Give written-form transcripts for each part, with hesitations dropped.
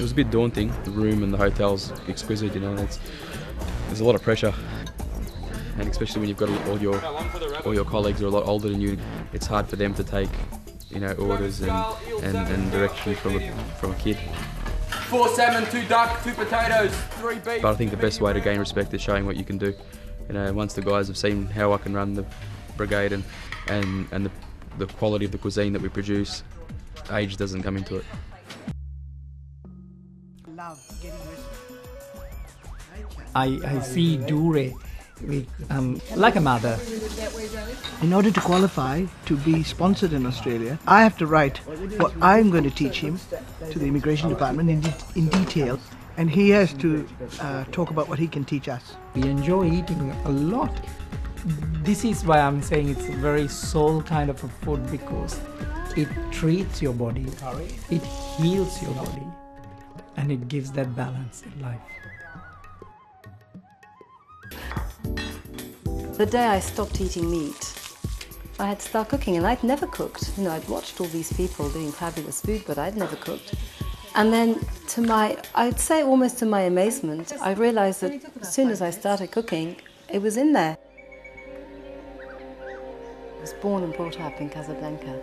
It was a bit daunting. The room and the hotel's exquisite, you know. There's a lot of pressure, and especially when you've got all your colleagues are a lot older than you, it's hard for them to take, you know, orders and direction from a kid. 4 salmon, 2 duck, 2 potatoes, 3 beef. But I think the best way to gain respect is showing what you can do. You know, once the guys have seen how I can run the brigade and the quality of the cuisine that we produce, age doesn't come into it. I see Dure with, like a mother. In order to qualify to be sponsored in Australia, I have to write what I'm going to teach him to the immigration department in detail, and he has to talk about what he can teach us. We enjoy eating a lot. This is why I'm saying it's a very soul kind of a food, because it treats your body, it heals your body, and it gives that balance in life. The day I stopped eating meat, I had to start cooking, and I'd never cooked. You know, I'd watched all these people doing fabulous food, but I'd never cooked. And then I'd say almost to my amazement, I realized that as soon as I started cooking, it was in there. I was born and brought up in Casablanca.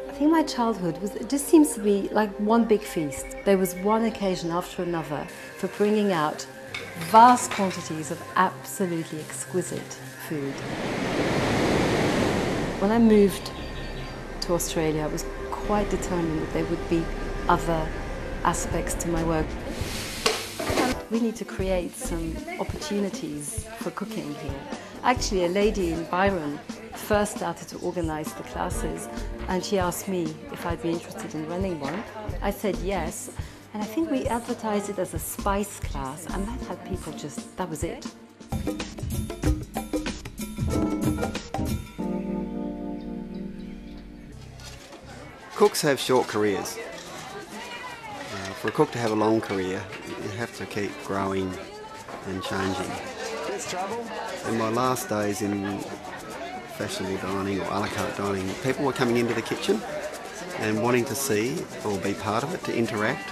I think my childhood it just seems to be like one big feast. There was one occasion after another for bringing out vast quantities of absolutely exquisite food. When I moved to Australia, I was quite determined that there would be other aspects to my work. We need to create some opportunities for cooking here. Actually, a lady in Byron first started to organise the classes, and she asked me if I'd be interested in running one. I said yes, and I think we advertised it as a spice class, and that had people that was it. Cooks have short careers. For a cook to have a long career, you have to keep growing and changing. In my last days in fashionable dining or a la carte dining, people were coming into the kitchen and wanting to see or be part of it, to interact.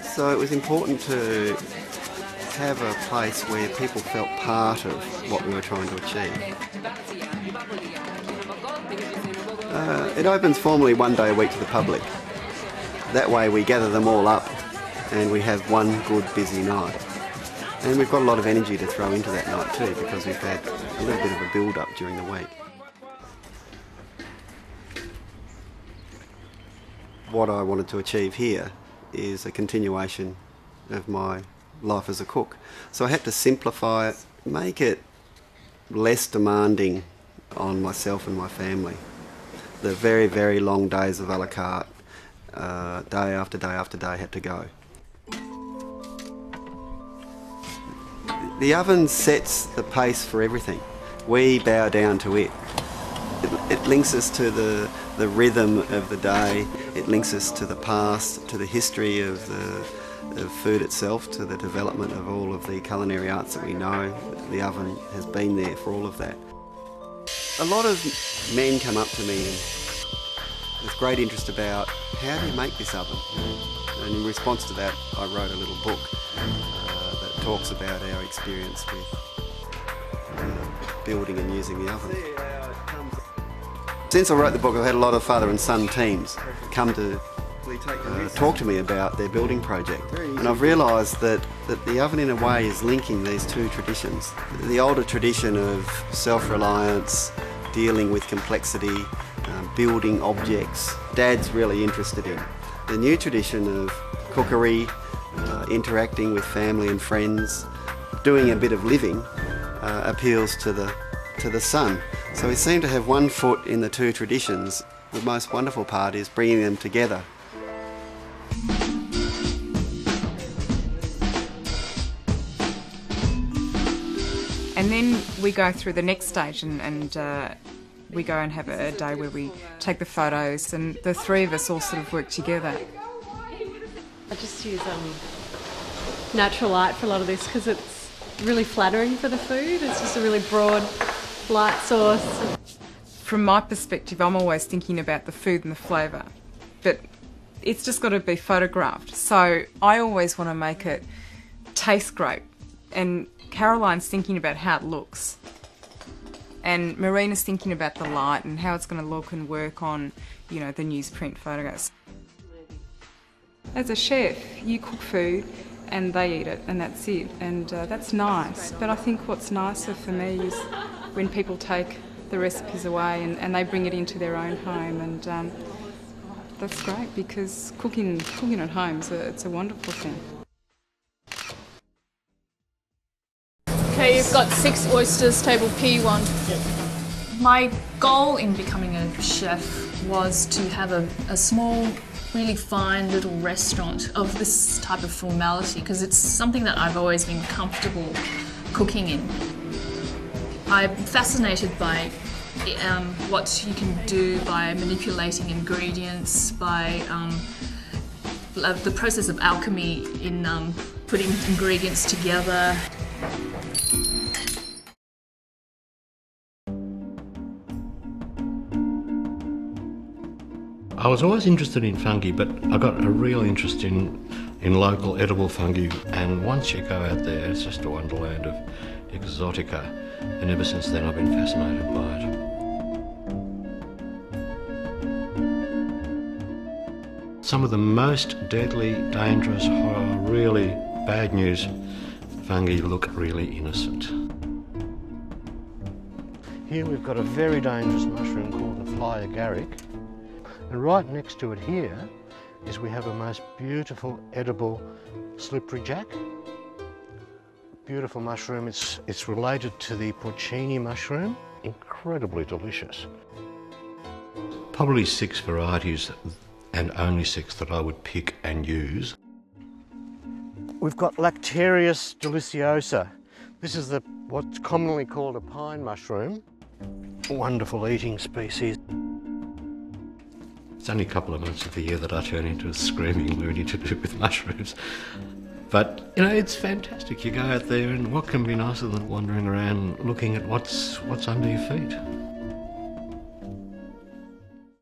So it was important to have a place where people felt part of what we were trying to achieve. It opens formally 1 day a week to the public. That way we gather them all up and we have one good busy night. And we've got a lot of energy to throw into that night too, because we've had a little bit of a build-up during the week. What I wanted to achieve here is a continuation of my life as a cook. So I had to simplify it, make it less demanding on myself and my family. The very, very long days of a la carte, day after day after day, had to go. The oven sets the pace for everything. We bow down to it. It links us to the rhythm of the day. It links us to the past, to the history of food itself, to the development of all of the culinary arts that we know. The oven has been there for all of that. A lot of men come up to me with great interest about, how do you make this oven? And in response to that, I wrote a little book that talks about our experience with building and using the oven. Since I wrote the book, I've had a lot of father and son teams come to talk to me about their building project. And I've realised that the oven in a way is linking these two traditions. The older tradition of self-reliance, dealing with complexity, building objects, Dad's really interested in. The new tradition of cookery, interacting with family and friends, doing a bit of living, appeals to the son. So we seem to have one foot in the two traditions. The most wonderful part is bringing them together. And then we go through the next stage and we go and have a day where we take the photos, and the three of us all sort of work together. I just use natural light for a lot of this because it's really flattering for the food. It's just a really broad light source. From my perspective, I'm always thinking about the food and the flavour, but It's just got to be photographed. So I always want to make it taste great. And Caroline's thinking about how it looks. And Marina's thinking about the light and how it's going to look and work on, you know, the newsprint photographs. As a chef, you cook food and they eat it and that's it. And that's nice. But I think what's nicer for me is when people take the recipes away and they bring it into their own home. And that's great because cooking at home, it's a wonderful thing. Okay, you've got 6 oysters, table P1. My goal in becoming a chef was to have a small, really fine little restaurant of this type of formality because it's something that I've always been comfortable cooking in. I'm fascinated by what you can do by manipulating ingredients, by the process of alchemy in putting ingredients together. I was always interested in fungi, but I got a real interest in local edible fungi, and once you go out there, it's just a wonderland of exotica, and ever since then I've been fascinated by it. Some of the most deadly, dangerous, really bad news fungi look really innocent. Here we've got a very dangerous mushroom called the fly agaric. And right next to it here is we have a most beautiful edible slippery jack. Beautiful mushroom. It's related to the porcini mushroom. Incredibly delicious. Probably 6 varieties and only 6 that I would pick and use. We've got Lactarius deliciosa. This is what's commonly called a pine mushroom. A wonderful eating species. It's only a couple of months of the year that I turn into a screaming loony to do with mushrooms. But, you know, it's fantastic. You go out there and what can be nicer than wandering around looking at what's under your feet?